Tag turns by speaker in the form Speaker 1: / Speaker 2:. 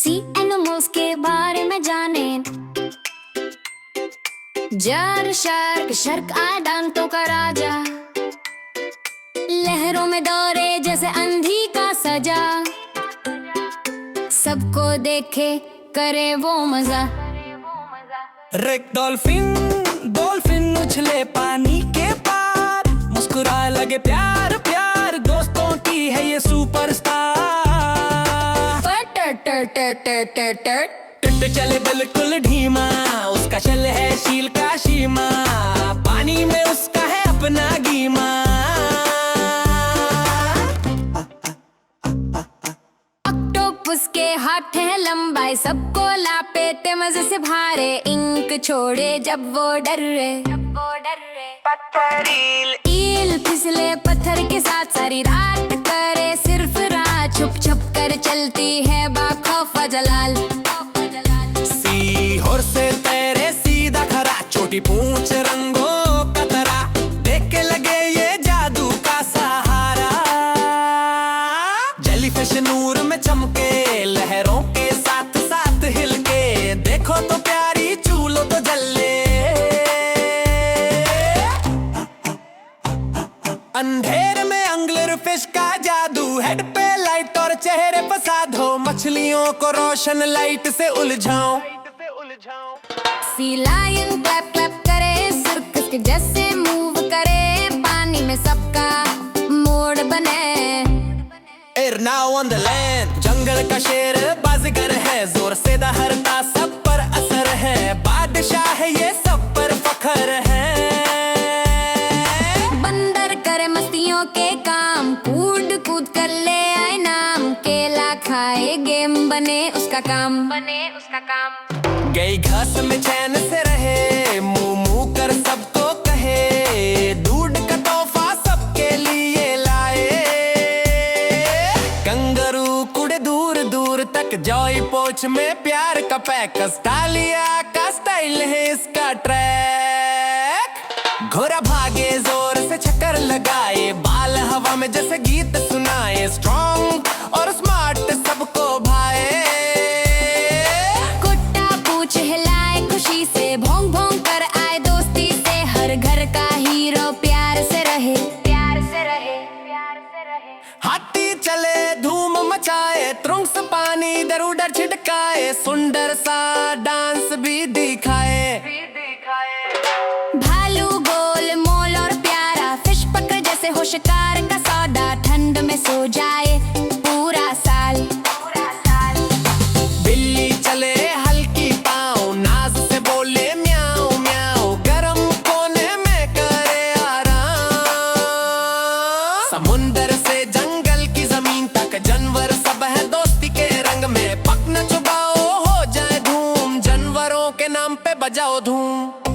Speaker 1: सी animals के बारे में जाने। जर शार्क, शार्क आए दांतों का राजा, लहरों में दौड़े जैसे अंधी का सजा, सबको देखे करे वो मजा।
Speaker 2: रेक डॉल्फिन, डॉल्फिन उछले पानी के पार, मुस्कुराए लगे प्यार प्यार, दोस्तों की है ये सुपरस्टार। टिट चले बिल्कुल धीमा, उसका चल है शील का शीमा, पानी में उसका है अपना गीमा।
Speaker 1: उसके हाथ है लंबाई, सबको लापेटे मजे से भारे, इंक छोड़े जब वो डरे।
Speaker 2: पत्थरील
Speaker 1: ईल फिसले पत्थर के साथ, सारी रात करे सिर्फ रात, छुप छुप कर चलती है बाखौफ जलाल।
Speaker 2: सी होर से तेरे सीधा खरा, छोटी पूंछ रंगों का तरा, देख के लगे ये जादू का सहारा। जेलीफिश नूर में चमके, लहरों के साथ साथ हिलके, देखो तो प्यारी चूलो तो जले। अंधेर में एंगलर फिश का जादू, हेड पे लाइट और चेहरे पर साधो, मछलियों को रोशन लाइट से उलझाओ।
Speaker 1: सी लायन क्लैप क्लैप करे, सर्कस के जैसे मूव करे, पानी में सबका मोड़ बने।
Speaker 2: Air now on the land, जंगल का शेर बाजीगर है, जोर से दहरता सब पर असर है, बादशाह है ये सब पर फखर है।
Speaker 1: बंदर करे मस्तियों के काम, कूद कूद कर ले आए नाम, केला खाए गेम बने उसका काम।
Speaker 2: गई घास में चैन से रहे, मुंह मुंह कर सबको कहे, दूध का तोहफा सबके लिए लाए। कंगारू कुड़े दूर दूर तक, जॉय पोच में प्यार का पैक, ऑस्ट्रेलिया का स्टाइल है इसका ट्रैक। घोड़ा भागे जोर से चक्कर लगाए, बाल हवा में जैसे गीत सुनाए, स्ट्रॉन्ग और स्मार्ट सबको भाए।
Speaker 1: कुत्ता पूछ हिलाए खुशी से, भौंक भौंक कर आए दोस्ती से, हर घर का हीरो प्यार से रहे।
Speaker 2: हाथी चले धूम मचाए, त्रुंग्स पानी इधर उधर छिड़काए, सुंदर सा डांस भी दिखाए।
Speaker 1: भालू गोल मोल और प्यारा, फिश पकड़ जैसे हो शिकार का सौदा, ठंड में सो जाए पूरा साल।
Speaker 2: बिल्ली चले हल्की पाँव, नाज से बोले म्याऊ म्याऊ, गरम कोने में करे आराम। समुंदर से जंगल की जमीन तक, जानवर सब है दोस्ती के रंग में, पक न चुबाओ हो जाए धूम, जानवरों के नाम पे बजाओ धूम।